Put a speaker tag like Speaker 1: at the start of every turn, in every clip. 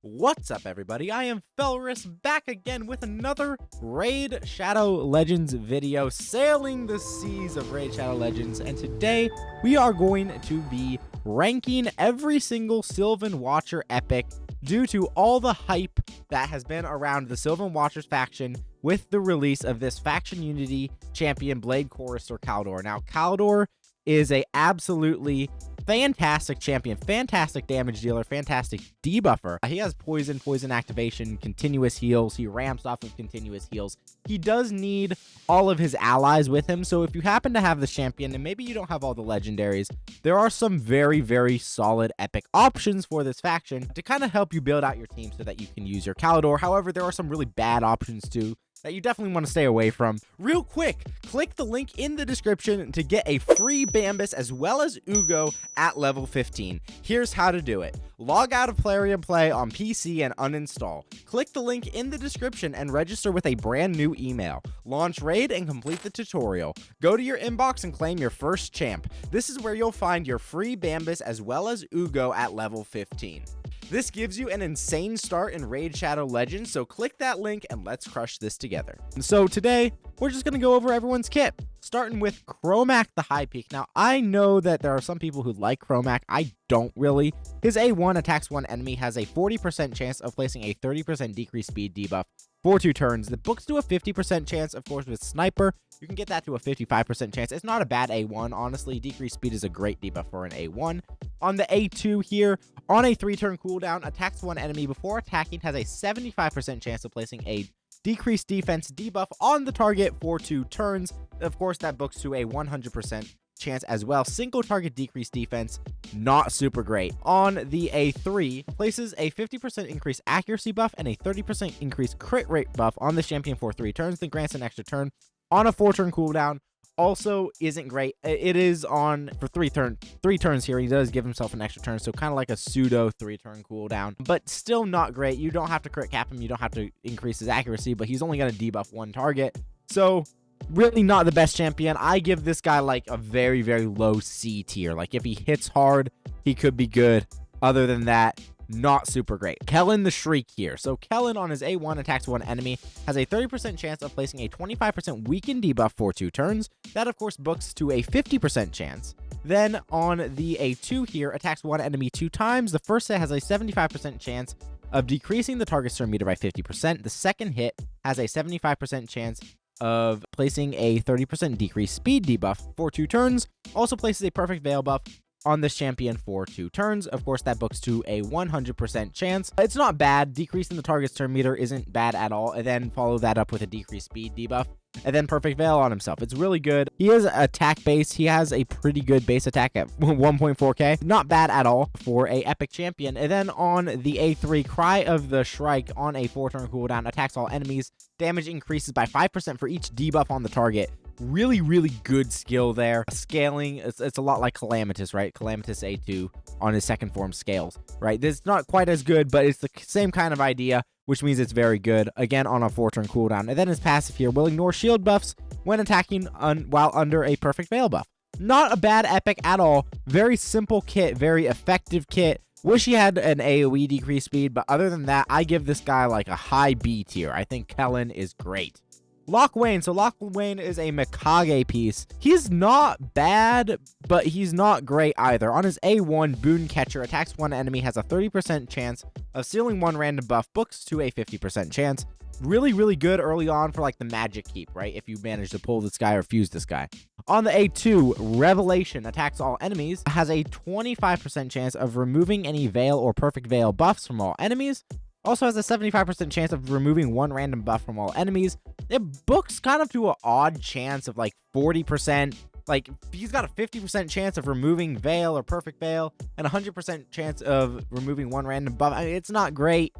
Speaker 1: What's up, everybody? I am Felrus, back again with another Raid Shadow Legends video, sailing the seas of Raid Shadow Legends, and today we are going to be ranking every single Sylvan Watcher Epic due to all the hype that has been around the Sylvan Watchers faction with the release of this Faction Unity champion, Blade Chorister Caldor. Now, Caldor is a absolutely fantastic champion, fantastic damage dealer, fantastic debuffer. He has poison activation, continuous heals. He ramps off of continuous heals. He does need all of his allies with him, so if you happen to have the champion and maybe you don't have all the legendaries, there are some very solid epic options for this faction to kind of help you build out your team so that you can use your Caldor. However, there are some really bad options too that you definitely want to stay away from. Real quick, click the link in the description to get a free Bambus as well as Ugo at level 15. Here's how to do it. Log out of Plarium Play on PC and uninstall. Click the link in the description and register with a brand new email. Launch Raid and complete the tutorial. Go to your inbox and claim your first champ. This is where you'll find your free Bambus as well as Ugo at level 15. This gives you an insane start in Raid Shadow Legends, so click that link and let's crush this together. And so today, we're just going to go over everyone's kit, starting with Chromac the High Peak. Now, I know that there are some people who like Chromac. I don't really. His A1 attacks one enemy, has a 40% chance of placing a 30% decreased speed debuff for 2 turns. The books do a 50% chance, of course, with Sniper. You can get that to a 55% chance. It's not a bad A1, honestly. Decreased speed is a great debuff for an A1. On the A2 here, on a 3-turn cooldown, attacks one enemy before attacking, has a 75% chance of placing a decreased defense debuff on the target for 2 turns. Of course, that books to a 100% chance as well. Single target decreased defense, not super great. On the A3, places a 50% increased accuracy buff and a 30% increased crit rate buff on the champion for 3 turns, then grants an extra turn on a 4-turn cooldown. Also isn't great. It is on for 3 turns here. He does give himself an extra turn, so kind of like a pseudo 3-turn cooldown, but still not great. You don't have to crit cap him, you don't have to increase his accuracy, but he's only going to debuff 1 target, so really not the best champion. I give this guy like a very low C tier. Like, if he hits hard, he could be good. Other than that, not super great. Kellen the Shriek here. So Kellen on his A1 attacks one enemy, has a 30% chance of placing a 25% weakened debuff for 2 turns. That, of course, books to a 50% chance. Then on the A2 here, attacks one enemy 2 times. The first hit has a 75% chance of decreasing the target's turn meter by 50%. The second hit has a 75% chance of placing a 30% decreased speed debuff for 2 turns. Also places a perfect veil buff on this champion for 2 turns. Of course, that books to a 100% chance. It's not bad. Decreasing the target's turn meter isn't bad at all. And then follow that up with a decreased speed debuff. And then perfect veil on himself. It's really good. He is attack base. He has a pretty good base attack at 1.4k. Not bad at all for a epic champion. And then on the A3, Cry of the Shrike on a 4-turn cooldown attacks all enemies. Damage increases by 5% for each debuff on the target. Really good skill there. Scaling, it's a lot like Calamitous, right? Calamitous A2 on his 2nd form scales, right? This is not quite as good, but it's the same kind of idea, which means it's very good. Again, on a 4-turn cooldown. And then his passive here will ignore shield buffs when attacking while under a perfect veil buff. Not a bad epic at all. Very simple kit, very effective kit. Wish he had an AoE decrease speed, but other than that, I give this guy like a high B tier. I think Kellen is great. Locke Wayne. So Locke Wayne is a Mikage piece. He's not bad, but he's not great either. On his A1, Boon Catcher attacks one enemy, has a 30% chance of stealing 1 random buff, books to a 50% chance. Really good early on for like the magic keep, right? If you manage to pull this guy or fuse this guy. On the A2, Revelation attacks all enemies, has a 25% chance of removing any veil or perfect veil buffs from all enemies. Also has a 75% chance of removing 1 random buff from all enemies. It books kind of to an odd chance of like 40%. Like, he's got a 50% chance of removing veil or perfect veil and a 100% chance of removing 1 random buff. I mean, it's not great,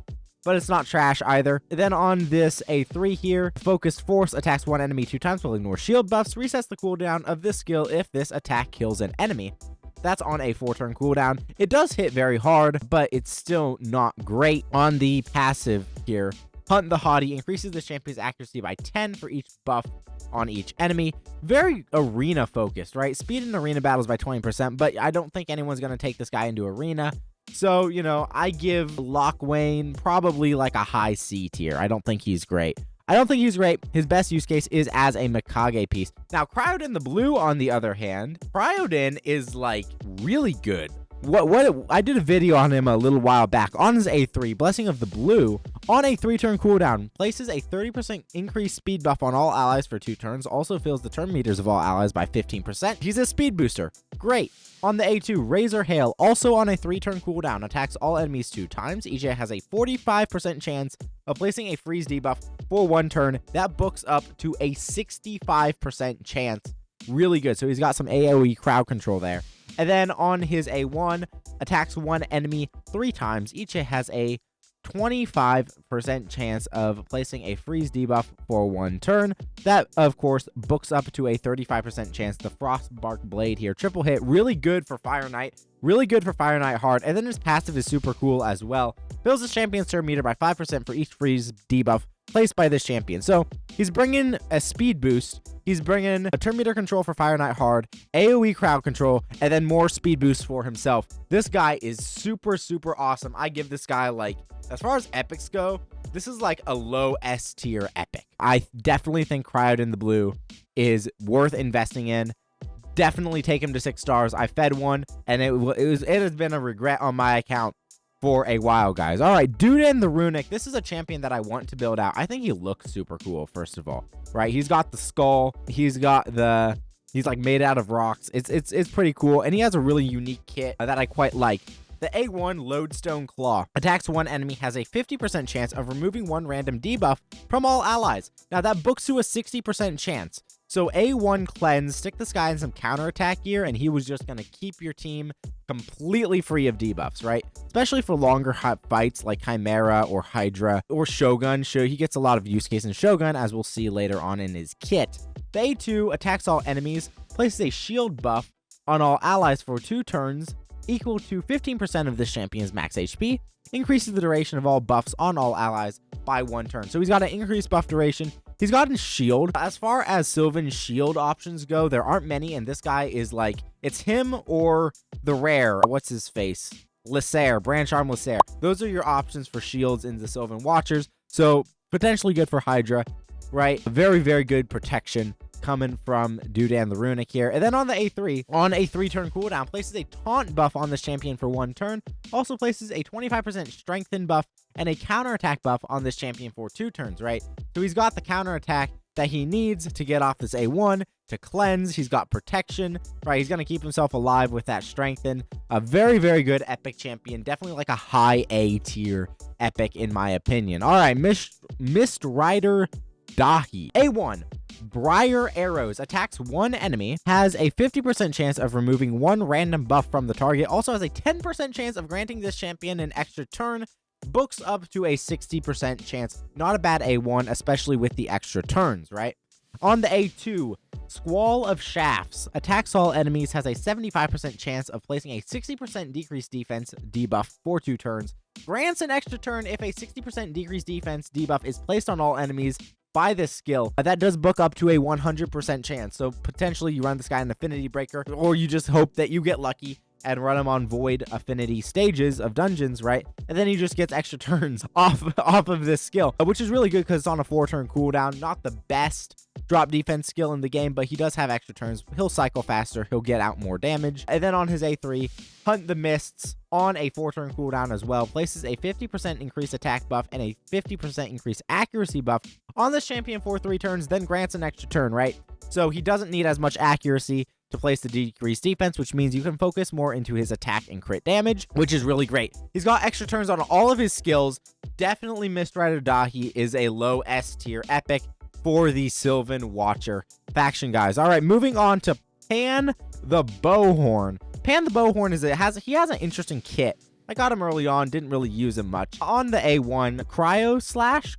Speaker 1: but it's not trash either. Then on this A3 here, Focused Force attacks one enemy 2 times, will ignore shield buffs, resets the cooldown of this skill if this attack kills an enemy. That's on a 4-turn cooldown. It does hit very hard, but it's still not great. On the passive here, Hunt the Haughty increases the champion's accuracy by 10 for each buff on each enemy. Very arena focused, right? Speed in arena battles by 20%, but I don't think anyone's going to take this guy into arena. So, you know, I give Lock Wayne probably like a high C tier. I don't think he's great. His best use case is as a Mikage piece. Now, Cryodin the Blue, on the other hand, Cryodin is like really good. I did a video on him a little while back on his A3, Blessing of the Blue, on a 3-turn cooldown, places a 30% increased speed buff on all allies for 2 turns, also fills the turn meters of all allies by 15%. He's a speed booster. Great. On the A2, Razor Hail, also on a 3-turn cooldown, attacks all enemies 2 times. EJ has a 45% chance of placing a freeze debuff for 1 turn. That books up to a 65% chance. Really good. So he's got some AoE crowd control there. And then on his A1, attacks 1 enemy 3 times. Ichi has a 25% chance of placing a freeze debuff for 1 turn. That, of course, books up to a 35% chance. The Frostbark Blade here, triple hit, really good for Fire Knight. Really good for Fire Knight hard. And then his passive is super cool as well. Fills the champion's turn meter by 5% for each freeze debuff placed by this champion. So he's bringing a speed boost. He's bringing a turn meter control for Fire Knight hard, AoE crowd control, and then more speed boosts for himself. This guy is super, super awesome. I give this guy, like, as far as epics go, this is like a low S tier epic. I definitely think Cryodin the Blue is worth investing in. Definitely take him to 6 stars. I fed one, and it has been a regret on my account for a while, guys. All right, Dudan the Runic. This is a champion that I want to build out. I think he looks super cool, first of all, right? He's got the skull. He's like made out of rocks. It's pretty cool, and he has a really unique kit that I quite like. The A1 Lodestone Claw attacks 1 enemy, has a 50% chance of removing 1 random debuff from all allies. Now that books to a 60% chance. So A1 Cleanse, stick this guy in some counterattack gear, and he was just going to keep your team completely free of debuffs, right? Especially for longer fights like Chimera or Hydra or Shogun. He gets a lot of use case in Shogun, as we'll see later on in his kit. The A2 attacks all enemies, places a shield buff on all allies for 2 turns, equal to 15% of this champion's max HP, increases the duration of all buffs on all allies by 1 turn. So he's got an increased buff duration. He's got a shield. As far as Sylvan shield options go, there aren't many, and this guy is like, it's him or the rare, what's his face? Lysair, Branch Arm Lysair. Those are your options for shields in the Sylvan Watchers, so potentially good for Hydra, right? Very, very good protection coming from Dudan the Runic here. And then on the A3, on a 3-turn cooldown, places a taunt buff on this champion for 1 turn. Also places a 25% strengthen buff and a counterattack buff on this champion for 2 turns, right? So he's got the counterattack that he needs to get off this A1, to cleanse. He's got protection, right? He's going to keep himself alive with that strengthen. A very, very good epic champion. Definitely like a high A tier epic in my opinion. All right, Mist Rider Dahi. A1. Briar Arrows attacks 1 enemy, has a 50% chance of removing 1 random buff from the target, also has a 10% chance of granting this champion an extra turn, books up to a 60% chance. Not a bad A1, especially with the extra turns, right? On the A2, Squall of Shafts attacks all enemies, has a 75% chance of placing a 60% decreased defense debuff for 2 turns, grants an extra turn if a 60% decreased defense debuff is placed on all enemies by this skill. That does book up to a 100% chance. So potentially you run this guy in Affinity Breaker, or you just hope that you get lucky and run him on Void Affinity stages of dungeons, right? And then he just gets extra turns off of this skill, which is really good because it's on a 4-turn cooldown. Not the best drop defense skill in the game, but he does have extra turns. He'll cycle faster. He'll get out more damage. And then on his A3, Hunt the Mists on a 4-turn cooldown as well. Places a 50% increased attack buff and a 50% increased accuracy buff on this champion for 3 turns, then grants an extra turn, right? So he doesn't need as much accuracy to place the decreased defense, which means you can focus more into his attack and crit damage, which is really great. He's got extra turns on all of his skills. Definitely Mist Rider Dahi is a low S tier epic for the Sylvan Watcher faction, guys. All right, moving on to Pan the Bowhorn. Pan the Bowhorn he has an interesting kit. I got him early on, didn't really use him much. On the A1, Cryo Slash,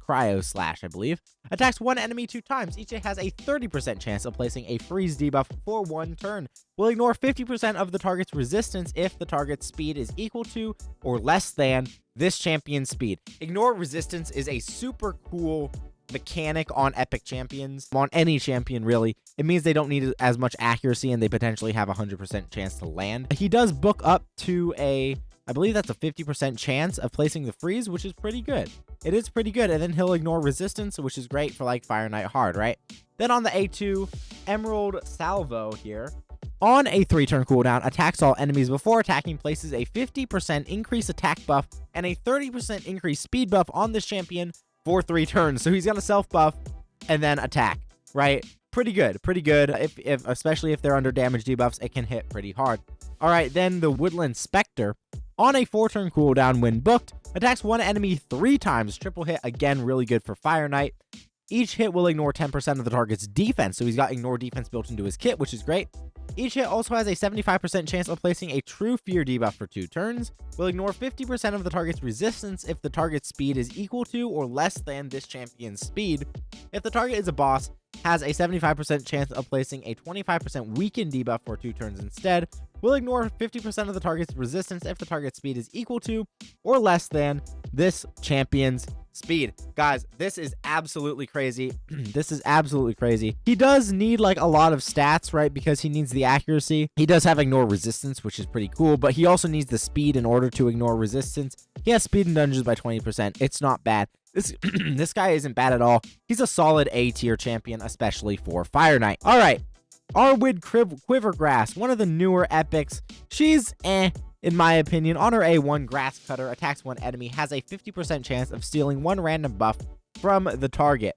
Speaker 1: I believe, attacks 1 enemy 2 times. Each has a 30% chance of placing a freeze debuff for 1 turn. Will ignore 50% of the target's resistance if the target's speed is equal to or less than this champion's speed. Ignore resistance is a super cool mechanic on epic champions, on any champion really. It means they don't need as much accuracy and they potentially have a 100% chance to land. He does book up to a I believe that's a 50% chance of placing the freeze, which is pretty good. It is pretty good. And then he'll ignore resistance, which is great for like Fire Knight hard, right? Then on the A2, Emerald Salvo here. On a 3-turn cooldown, attacks all enemies before attacking, places a 50% increase attack buff and a 30% increase speed buff on this champion for 3 turns. So he's going to self-buff and then attack, right? Pretty good, pretty good. If especially if they're under damage debuffs, it can hit pretty hard. All right, then the Woodland Spectre. On a 4-turn cooldown when booked, attacks one enemy 3 times. Triple hit, again, really good for Fire Knight. Each hit will ignore 10% of the target's defense, so he's got ignore defense built into his kit, which is great. Each hit also has a 75% chance of placing a true fear debuff for 2 turns. Will ignore 50% of the target's resistance if the target's speed is equal to or less than this champion's speed. If the target is a boss, has a 75% chance of placing a 25% weaken debuff for 2 turns instead. Will ignore 50% of the target's resistance if the target's speed is equal to or less than this champion's speed. Guys, this is absolutely crazy. This is absolutely crazy. He does need like a lot of stats, right? Because he needs the accuracy. He does have ignore resistance, which is pretty cool, but he also needs the speed in order to ignore resistance. He has speed in dungeons by 20%. It's not bad. This guy isn't bad at all. He's a solid A tier champion, especially for Fire Knight. All right. Arwid Quivergrass, one of the newer epics. She's in my opinion. On her A1, Grass Cutter attacks one enemy, has a 50% chance of stealing 1 random buff from the target.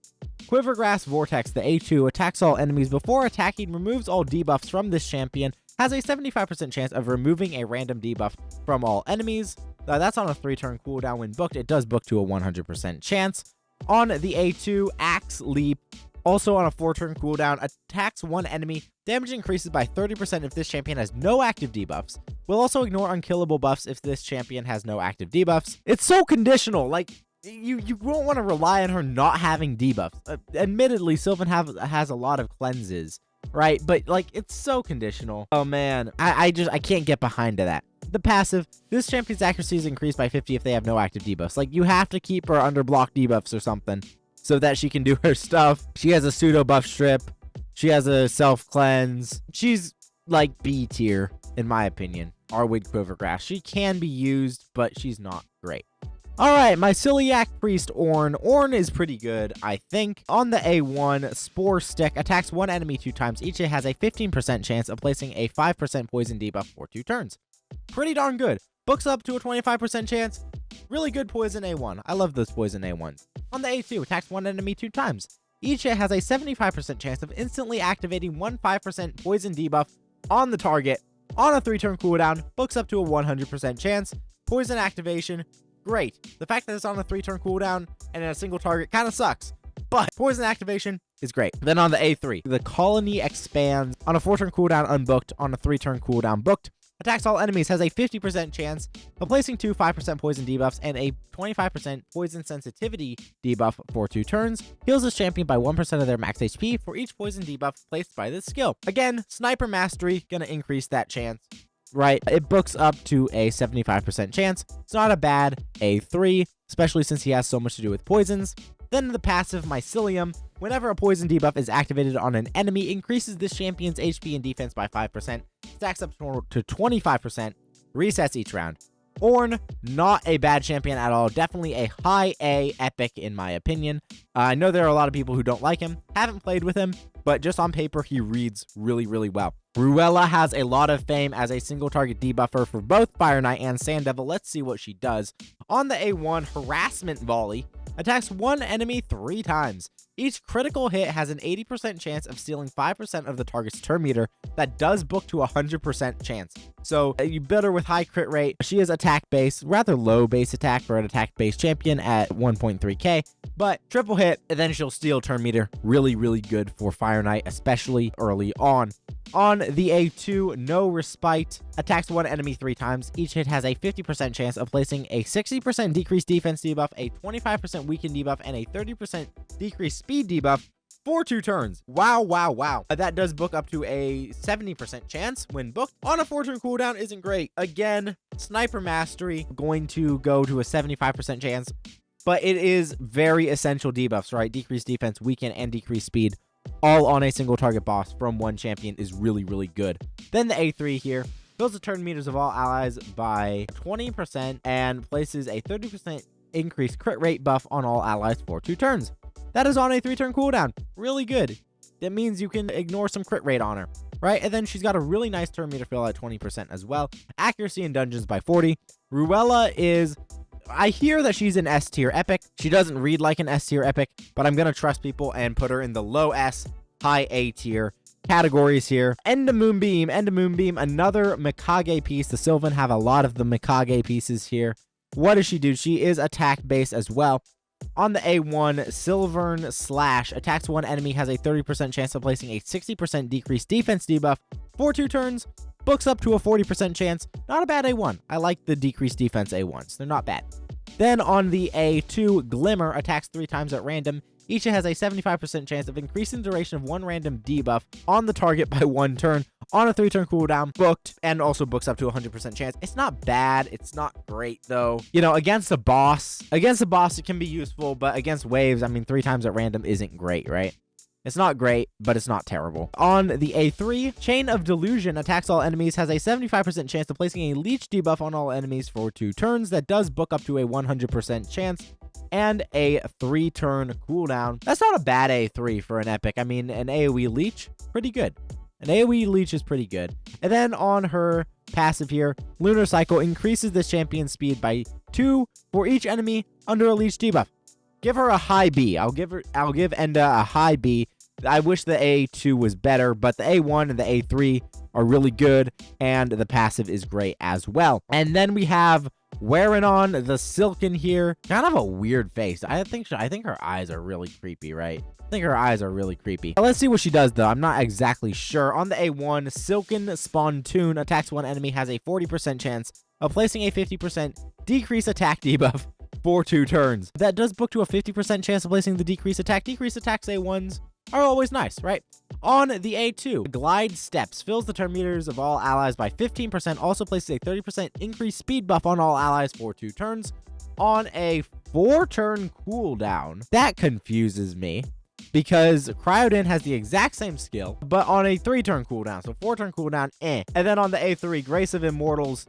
Speaker 1: Quivergrass Vortex, the A2, attacks all enemies before attacking, removes all debuffs from this champion, has a 75% chance of removing a random debuff from all enemies. That's on a 3-turn cooldown. When booked, it does book to a 100% chance. On the A2, Axe Leap, also on a 4-turn cooldown, attacks one enemy. Damage increases by 30% if this champion has no active debuffs. Will also ignore unkillable buffs if this champion has no active debuffs. It's so conditional. Like, you won't want to rely on her not having debuffs. Admittedly, Sylvan has a lot of cleanses, right? But, like, it's so conditional. Oh, man. I can't get behind to that. The passive, this champion's accuracy is increased by 50 if they have no active debuffs. Like, you have to keep her under block debuffs or something so that she can do her stuff. She has a pseudo buff strip. She has a self cleanse. She's like B tier, in my opinion. Arwid Quivergrass. She can be used, but she's not great. All right, my Celiac Priest Ornn. Ornn is pretty good, I think. On the A1, Spore Stick attacks one enemy 2 times. Each hit has a 15% chance of placing a 5% poison debuff for 2 turns. Pretty darn good. Books up to a 25% chance. Really good poison A1. I love those poison A1s. On the A2, attacks one enemy 2 times. Each hit has a 75% chance of instantly activating 5% poison debuff on the target. On a 3-turn cooldown, books up to a 100% chance. Poison activation, great. The fact that it's on a 3-turn cooldown and in a single target kind of sucks, but poison activation is great. Then on the A3, the Colony Expands. On a 4-turn cooldown, unbooked. On a 3-turn cooldown, booked. Attacks all enemies, has a 50% chance of placing 2 5% poison debuffs and a 25% poison sensitivity debuff for 2 turns. Heals this champion by 1% of their max HP for each poison debuff placed by this skill. Again, Sniper Mastery, gonna increase that chance, right? It books up to a 75% chance. It's not a bad A3, especially since he has so much to do with poisons. Then the passive Mycelium. Whenever a poison debuff is activated on an enemy, increases this champion's HP and defense by 5%, stacks up to 25%, resets each round. Ornn, not a bad champion at all. Definitely a high A epic in my opinion. I know there are a lot of people who don't like him, haven't played with him, but just on paper, he reads really, really well. Ruella has a lot of fame as a single target debuffer for both Fire Knight and Sand Devil. Let's see what she does. On the A1, Harassment Volley attacks one enemy 3 times. Each critical hit has an 80% chance of stealing 5% of the target's turn meter. That does book to a 100% chance. So you build her with high crit rate. She is attack base, rather low base attack for an attack base champion at 1.3k. But triple hit, and then she'll steal turn meter. Really, really good for Fire Knight, especially early on. On the A2, No Respite attacks one enemy 3 times. Each hit has a 50% chance of placing a 60% decreased defense debuff, a 25% weaken debuff, and a 30% decreased speed debuff for 2 turns. Wow, wow, wow. That does book up to a 70% chance when booked. On a 4-turn cooldown isn't great. Again, Sniper Mastery going to go to a 75% chance, but it is very essential debuffs, right? Decreased defense, weaken, and decreased speed, all on a single target boss from one champion is really, really good. Then the A3 here. fills the turn meters of all allies by 20%, and places a 30% increased crit rate buff on all allies for 2 turns. That is on a 3-turn cooldown. Really good. That means you can ignore some crit rate on her, right? And then she's got a really nice turn meter fill at 20% as well. Accuracy in dungeons by 40. Ruella is... I hear that she's an S tier epic. She doesn't read like an S tier epic, but I'm going to trust people and put her in the low S, high A tier categories here. End of Moonbeam, another Mikage piece. The Sylvan have a lot of the Mikage pieces here. What does she do? She is attack based as well. On the A1, Sylvan Slash attacks one enemy, has a 30% chance of placing a 60% decreased defense debuff for 2 turns. Books up to a 40% chance. Not a bad A1. I like the decreased defense A1s. They're not bad. Then on the A2, Glimmer attacks 3 times at random. Each has a 75% chance of increasing the duration of one random debuff on the target by 1 turn on a 3-turn cooldown, booked, and also books up to a 100% chance. It's not bad. It's not great, though. You know, against a boss, it can be useful, but against waves, I mean, 3 times at random isn't great, right? It's not great, but it's not terrible. On the A3, Chain of Delusion attacks all enemies, has a 75% chance of placing a leech debuff on all enemies for 2 turns. That does book up to a 100% chance, and a 3-turn cooldown. That's not a bad A3 for an epic. I mean, an AoE leech, pretty good. An AoE leech is pretty good. And then on her passive here, Lunar Cycle increases the champion's speed by 2 for each enemy under a leech debuff. Give her a high B. I'll give Enda a high B. I wish the A2 was better, but the A1 and the A3 are really good, and the passive is great as well. And then we have wearing on the Silken here. Kind of a weird face. I think her eyes are really creepy, right? I think her eyes are really creepy. Let's see what she does, though. I'm not exactly sure. On the A1, Silken Spontoon attacks one enemy, has a 40% chance of placing a 50% decrease attack debuff for 2 turns. That does book to a 50% chance of placing the decrease attack. Decrease attacks A1s are always nice, right? On the A2, Glide Steps fills the turn meters of all allies by 15%, also places a 30% increased speed buff on all allies for 2 turns. On a 4-turn cooldown, that confuses me, because Cryodin has the exact same skill, but on a 3-turn cooldown, so 4-turn cooldown, And then on the A3, Grace of Immortals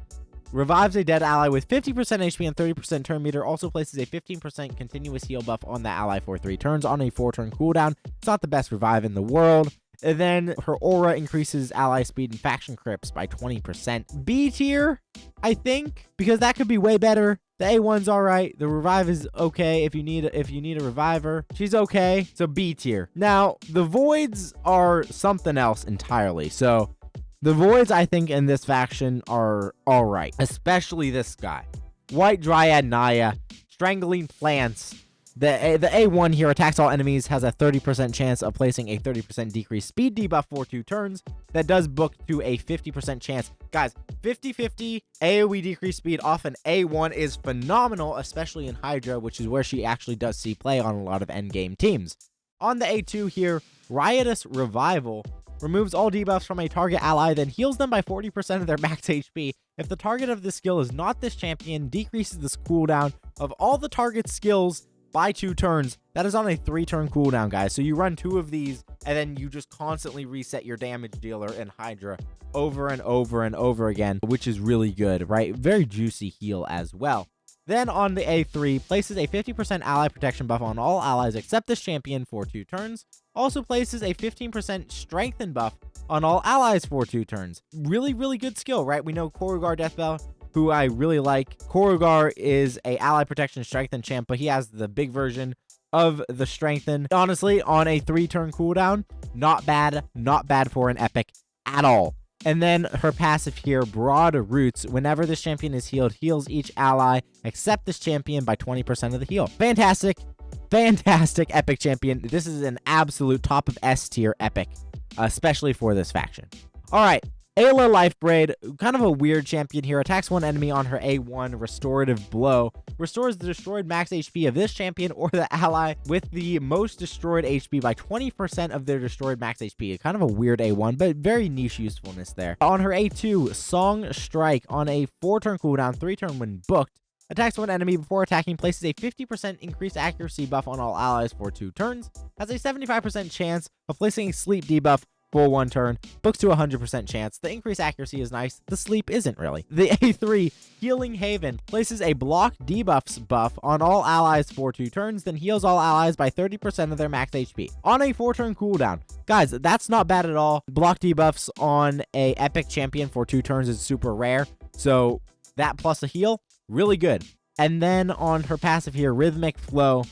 Speaker 1: revives a dead ally with 50% HP and 30% turn meter. Also places a 15% continuous heal buff on the ally for 3 turns on a 4-turn cooldown. It's not the best revive in the world. And then her aura increases ally speed and faction crips by 20%. B tier, I think, because that could be way better. The A1's all right. The revive is okay if you need a reviver. She's okay. So B tier. Now, the voids are something else entirely. So the voids, I think, in this faction are all right, especially this guy. White Dryad Naya, Strangling Plants. The A1 here attacks all enemies, has a 30% chance of placing a 30% decreased speed debuff for 2 turns. That does book to a 50% chance. Guys, 50-50 AoE decreased speed off an A1 is phenomenal, especially in Hydra, which is where she actually does see play on a lot of endgame teams. On the A2 here, Riotous Revival removes all debuffs from a target ally, then heals them by 40% of their max HP. If the target of this skill is not this champion, decreases the cooldown of all the target's skills by 2 turns. That is on a 3-turn cooldown, guys. So you run 2 of these, and then you just constantly reset your damage dealer in Hydra over and over and over again, which is really good, right? Very juicy heal as well. Then on the A3, places a 50% ally protection buff on all allies except this champion for 2 turns. Also places a 15% strengthen buff on all allies for 2 turns. Really, really good skill, right? We know Korugar Deathbell, who I really like. Korugar is a ally protection strengthen champ, but he has the big version of the strengthen. Honestly, on a 3-turn cooldown, not bad for an epic at all. And then her passive here, Broad Roots. Whenever this champion is healed, heals each ally except this champion by 20% of the heal. Fantastic epic champion. This is an absolute top of S tier epic, especially for this faction. All right, Ayla Lifebraid, kind of a weird champion here. Attacks one enemy on her A1, Restorative Blow. Restores the destroyed max HP of this champion or the ally with the most destroyed HP by 20% of their destroyed max HP. Kind of a weird A1, but very niche usefulness there. On her A2, Song Strike. On a 4-turn cooldown, 3-turn when booked. Attacks one enemy before attacking, places a 50% increased accuracy buff on all allies for 2 turns. Has a 75% chance of placing a sleep debuff for 1 turn, books to 100% chance. The increased accuracy is nice. The sleep isn't really. The A3 Healing Haven places a block debuffs buff on all allies for 2 turns, then heals all allies by 30% of their max HP on a 4-turn cooldown. Guys, that's not bad at all. Block debuffs on a epic champion for 2 turns is super rare, so that plus a heal, really good. And then on her passive here, Rhythmic Flow,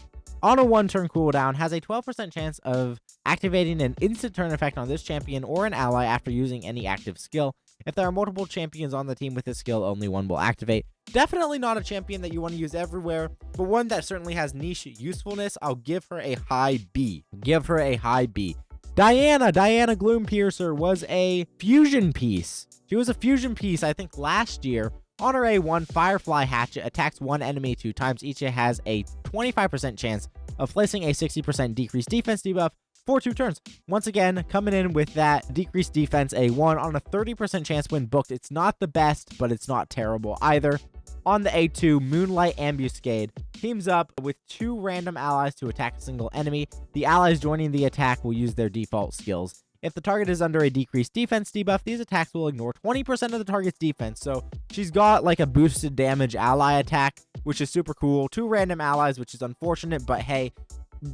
Speaker 1: on a 1-turn cooldown, has a 12% chance of activating an instant turn effect on this champion or an ally after using any active skill. If there are multiple champions on the team with this skill, only one will activate. Definitely not a champion that you want to use everywhere, but one that certainly has niche usefulness. I'll give her a high B. Give her a high B. Diana Gloompiercer was a fusion piece. She was a fusion piece, I think, last year. On her A1, Firefly Hatchet attacks 1 enemy 2 times. Each has a 25% chance of placing a 60% decreased defense debuff for 2 turns. Once again, coming in with that decreased defense A1 on a 30% chance when booked. It's not the best, but it's not terrible either. On the A2, Moonlight Ambuscade teams up with 2 random allies to attack a single enemy. The allies joining the attack will use their default skills. If the target is under a decreased defense debuff, these attacks will ignore 20% of the target's defense. So she's got like a boosted damage ally attack, which is super cool. 2 random allies, which is unfortunate, but hey,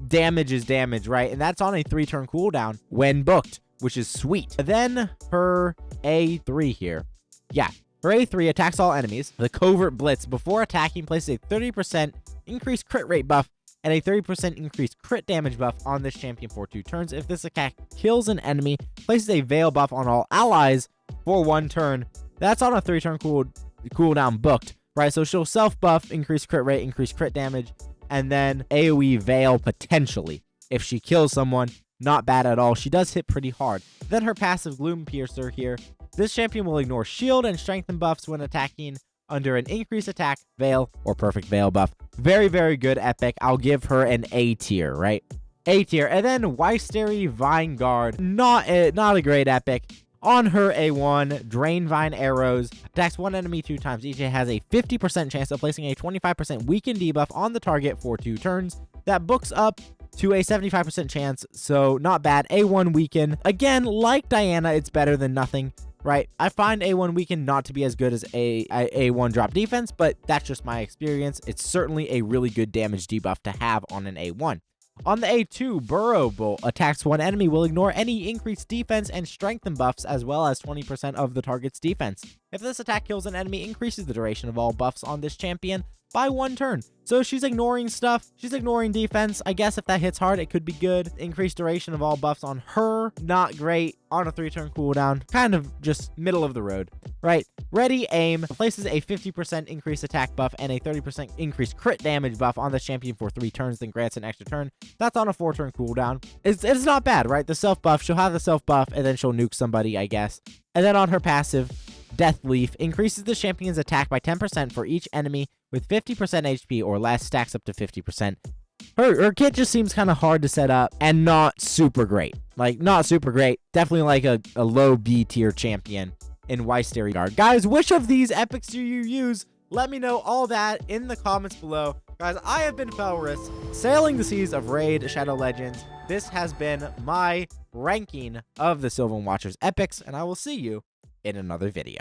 Speaker 1: damage is damage, right? And that's on a 3-turn cooldown when booked, which is sweet. Then her A3 here. Yeah, her A3 attacks all enemies. The Covert Blitz, before attacking, places a 30% increased crit rate buff and a 30% increased crit damage buff on this champion for 2 turns. If this attack kills an enemy, places a veil buff on all allies for 1 turn. That's on a 3-turn cooldown booked, right? So she'll self-buff, increase crit rate, increase crit damage, and then AoE veil potentially. If she kills someone, not bad at all. She does hit pretty hard. Then her passive Gloompiercer here. This champion will ignore shield and strengthen buffs when attacking under an increased attack, veil, or perfect veil buff. Very, very good epic. I'll give her an A tier, right? A tier. And then Wystery Vineguard. Not a great epic. On her A1, Drain Vine Arrows attacks 1 enemy 2 times. Each has a 50% chance of placing a 25% weaken debuff on the target for 2 turns. That books up to a 75% chance, so not bad. A1 weaken. Again, like Diana, it's better than nothing, right? I find A1 weaken not to be as good as A1 drop defense, but that's just my experience. It's certainly a really good damage debuff to have on an A1. On the A2, Burrow Bolt attacks 1 enemy, will ignore any increased defense and strengthen buffs as well as 20% of the target's defense. If this attack kills an enemy, increases the duration of all buffs on this champion by 1 turn. So she's ignoring stuff. She's ignoring defense. I guess if that hits hard, it could be good. Increased duration of all buffs on her, not great. On a 3-turn cooldown, kind of just middle of the road, right? Ready Aim places a 50% increased attack buff and a 30% increased crit damage buff on the champion for 3 turns, then grants an extra turn. That's on a 4-turn cooldown. It's not bad, right? The self buff, she'll have the self buff and then she'll nuke somebody, I guess. And then on her passive, Death Leaf increases the champion's attack by 10% for each enemy with 50% HP or less, stacks up to 50%. Her kit just seems kind of hard to set up and not super great. Like, not super great. Definitely like a low B tier champion in Wystery Guard. Guys, which of these epics do you use? Let me know all that in the comments below. Guys, I have been Felris, sailing the seas of Raid Shadow Legends. This has been my ranking of the Sylvan Watcher's epics, and I will see you in another video.